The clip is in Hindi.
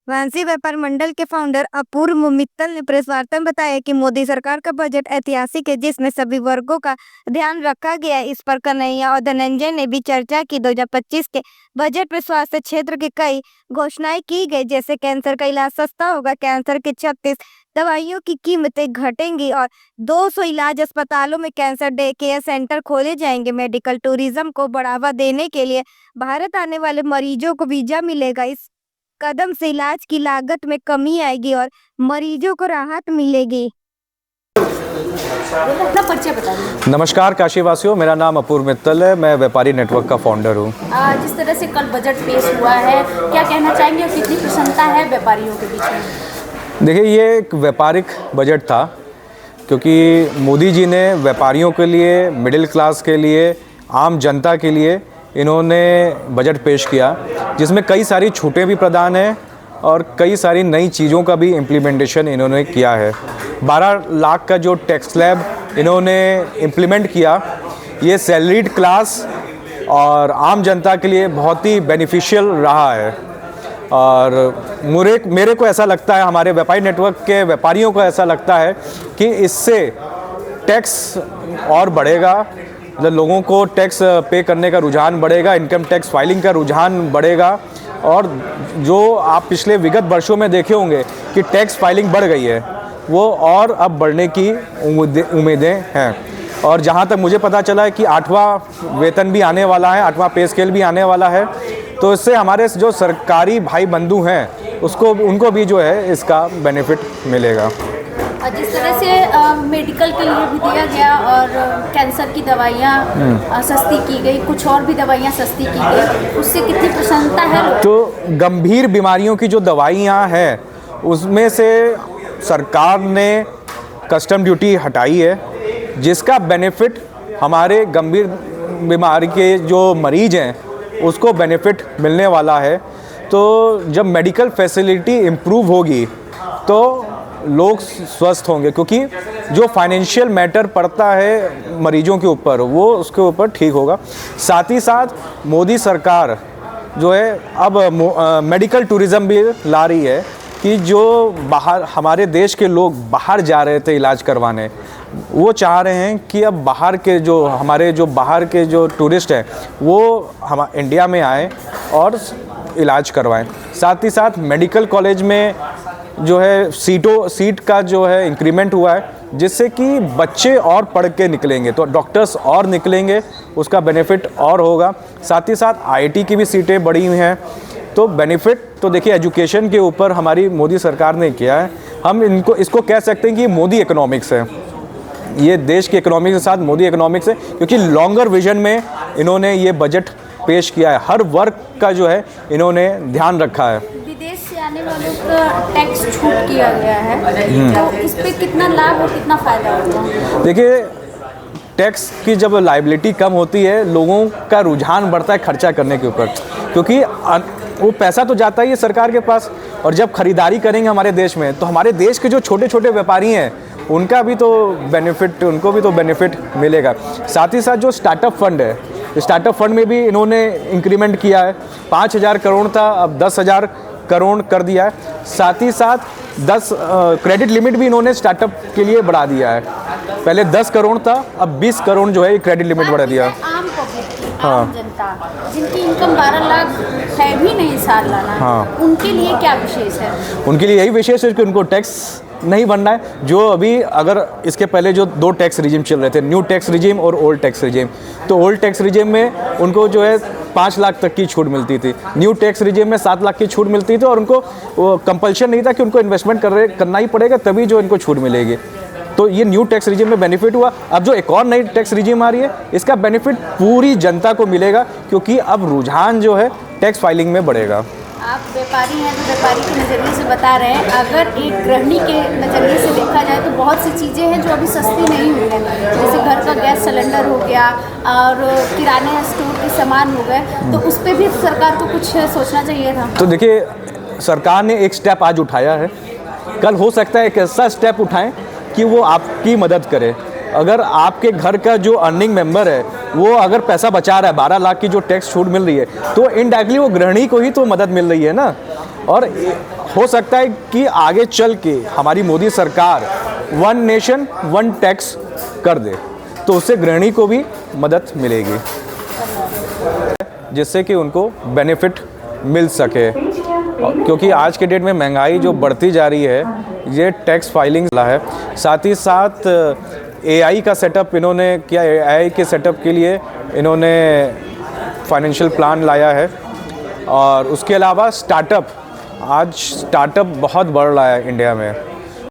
वाराणसी व्यापार मंडल के फाउंडर अपूर्व मित्तल ने प्रेस वार्ता में बताया कि मोदी सरकार का बजट ऐतिहासिक है, जिसमें सभी वर्गों का ध्यान रखा गया है। इस पर कन्हैया और धनंजय ने भी चर्चा की। 2025 के बजट में स्वास्थ्य क्षेत्र की कई घोषणाएं की गई, जैसे कैंसर का इलाज सस्ता होगा, कैंसर की 36 दवाइयों की कीमतें घटेंगी और 200 इलाज अस्पतालों में कैंसर डे केयर सेंटर खोले जाएंगे। मेडिकल टूरिज्म को बढ़ावा देने के लिए भारत आने वाले मरीजों को वीजा मिलेगा। इस कदम से इलाज की लागत में कमी आएगी और मरीजों को राहत मिलेगी। अपना परिचय बताइए। नमस्कार काशीवासियों, मेरा नाम अपूर्व मित्तल है। मैं व्यापारी नेटवर्क का फाउंडर हूँ। जिस तरह से कल बजट पेश हुआ है, क्या कहना चाहेंगे और कितनी प्रसन्नता है व्यापारियों के बीच में? देखिए, ये एक व्यापारिक बजट था, क्योंकि मोदी जी ने व्यापारियों के लिए, मिडिल क्लास के लिए, आम जनता के लिए इन्होंने बजट पेश किया, जिसमें कई सारी छूटें भी प्रदान हैं और कई सारी नई चीज़ों का भी इम्प्लीमेंटेशन इन्होंने किया है। 12 लाख का जो टैक्स स्लैब इन्होंने इम्प्लीमेंट किया, ये सैलरीड क्लास और आम जनता के लिए बहुत ही बेनिफिशियल रहा है। और मेरे को ऐसा लगता है, हमारे व्यापारी नेटवर्क के व्यापारियों को ऐसा लगता है कि इससे टैक्स और बढ़ेगा, लोगों को टैक्स पे करने का रुझान बढ़ेगा, इनकम टैक्स फाइलिंग का रुझान बढ़ेगा। और जो आप पिछले विगत वर्षों में देखे होंगे कि टैक्स फाइलिंग बढ़ गई है, वो और अब बढ़ने की उम्मीदें हैं। और जहाँ तक मुझे पता चला है कि 8वां वेतन भी आने वाला है, 8वां पे स्केल भी आने वाला है, तो इससे हमारे जो सरकारी भाई बंधु हैं उनको भी जो है इसका बेनिफिट मिलेगा। जिस तरह से मेडिकल के लिए भी दिया गया और कैंसर की दवाइयाँ सस्ती की गई, कुछ और भी दवाइयाँ सस्ती की गई, उससे कितनी प्रसन्नता है? तो गंभीर बीमारियों की जो दवाइयाँ हैं, उसमें से सरकार ने कस्टम ड्यूटी हटाई है, जिसका बेनिफिट हमारे गंभीर बीमारी के जो मरीज हैं उसको बेनिफिट मिलने वाला है। तो जब मेडिकल फैसिलिटी इम्प्रूव होगी तो लोग स्वस्थ होंगे, क्योंकि जो फाइनेंशियल मैटर पड़ता है मरीजों के ऊपर, वो उसके ऊपर ठीक होगा। साथ ही साथ मोदी सरकार जो है अब मेडिकल टूरिज़्म भी ला रही है कि जो बाहर हमारे देश के लोग बाहर जा रहे थे इलाज करवाने, वो चाह रहे हैं कि अब बाहर के जो टूरिस्ट हैं वो हम इंडिया में आए और इलाज करवाएं। साथ ही साथ मेडिकल कॉलेज में जो है सीट का जो है इंक्रीमेंट हुआ है, जिससे कि बच्चे और पढ़ के निकलेंगे तो डॉक्टर्स और निकलेंगे, उसका बेनिफिट और होगा। साथ ही साथ आईआईटी की भी सीटें बढ़ी हुई हैं, तो बेनिफिट तो देखिए एजुकेशन के ऊपर हमारी मोदी सरकार ने किया है। हम इसको कह सकते हैं कि मोदी इकोनॉमिक्स है, ये देश की इकोनॉमिक्स के साथ मोदी इकोनॉमिक्स है, क्योंकि लॉन्गर विजन में इन्होंने ये बजट पेश किया है। हर वर्ग का जो है इन्होंने ध्यान रखा है। विदेश से आने वालों का टैक्स छूट किया गया है, तो इस पे कितना लाभ और कितना फ़ायदा होगा? देखिए, टैक्स की जब लायबिलिटी कम होती है, लोगों का रुझान बढ़ता है खर्चा करने के ऊपर, क्योंकि वो पैसा तो जाता ही है सरकार के पास। और जब खरीदारी करेंगे हमारे देश में, तो हमारे देश के जो छोटे छोटे व्यापारी हैं उनको भी तो बेनिफिट मिलेगा। साथ ही साथ जो स्टार्टअप फंड है, स्टार्टअप फंड में भी इन्होंने इंक्रीमेंट किया है। 5,000 करोड़ था, अब 10,000 करोड़ कर दिया है। साथ ही साथ 10 क्रेडिट लिमिट भी इन्होंने स्टार्टअप के लिए बढ़ा दिया है। पहले 10 करोड़ था, अब 20 करोड़ जो है क्रेडिट लिमिट बढ़ा दिया। आम पब्लिक, आम जनता जिनकी इनकम 12 लाख है भी नहीं सालाना, उनके लिए क्या विशेष है? उनके लिए यही विशेष है कि उनको टैक्स नहीं बनना है। जो अभी अगर इसके पहले जो 2 टैक्स रिजीम चल रहे थे, न्यू टैक्स रिजीम और ओल्ड टैक्स रिजीम, तो ओल्ड टैक्स रिजीम में उनको जो है 5 लाख तक की छूट मिलती थी, न्यू टैक्स रिजीम में 7 लाख की छूट मिलती थी, और उनको वो कंपल्शन नहीं था कि उनको इन्वेस्टमेंट करना ही पड़ेगा तभी जो इनको छूट मिलेगी। तो ये न्यू टैक्स रिजीम में बेनिफिट हुआ। अब जो एक और नई टैक्स रिजीम आ रही है, इसका बेनिफिट पूरी जनता को मिलेगा, क्योंकि अब रुझान जो है टैक्स फाइलिंग में बढ़ेगा। आप व्यापारी हैं, तो व्यापारी के नज़रिए से बता रहे हैं, अगर एक गृहिणी के नज़रिए से देखा जाए तो बहुत सी चीज़ें हैं जो अभी सस्ती नहीं हुई हैं, जैसे घर का गैस सिलेंडर हो गया और किराने स्टोर के सामान हो गए, तो उस पर भी सरकार को कुछ सोचना चाहिए था। तो देखिए, सरकार ने एक स्टेप आज उठाया है, कल हो सकता है एक ऐसा स्टेप उठाएं कि वो आपकी मदद करे। अगर आपके घर का जो अर्निंग मेंबर है वो अगर पैसा बचा रहा है, 12 लाख की जो टैक्स छूट मिल रही है, तो इनडायरेक्टली वो गृहिणी को ही तो मदद मिल रही है ना। और हो सकता है कि आगे चल के हमारी मोदी सरकार 1 नेशन 1 टैक्स कर दे, तो उससे गृहिणी को भी मदद मिलेगी, जिससे कि उनको बेनिफिट मिल सके। क्योंकि आज के डेट में महंगाई जो बढ़ती जा रही है, ये टैक्स फाइलिंग है। साथ ही साथ एआई का सेटअप इन्होंने किया, एआई के सेटअप के लिए इन्होंने फाइनेंशियल प्लान लाया है। और उसके अलावा स्टार्टअप, आज स्टार्टअप बहुत बढ़ रहा है इंडिया में।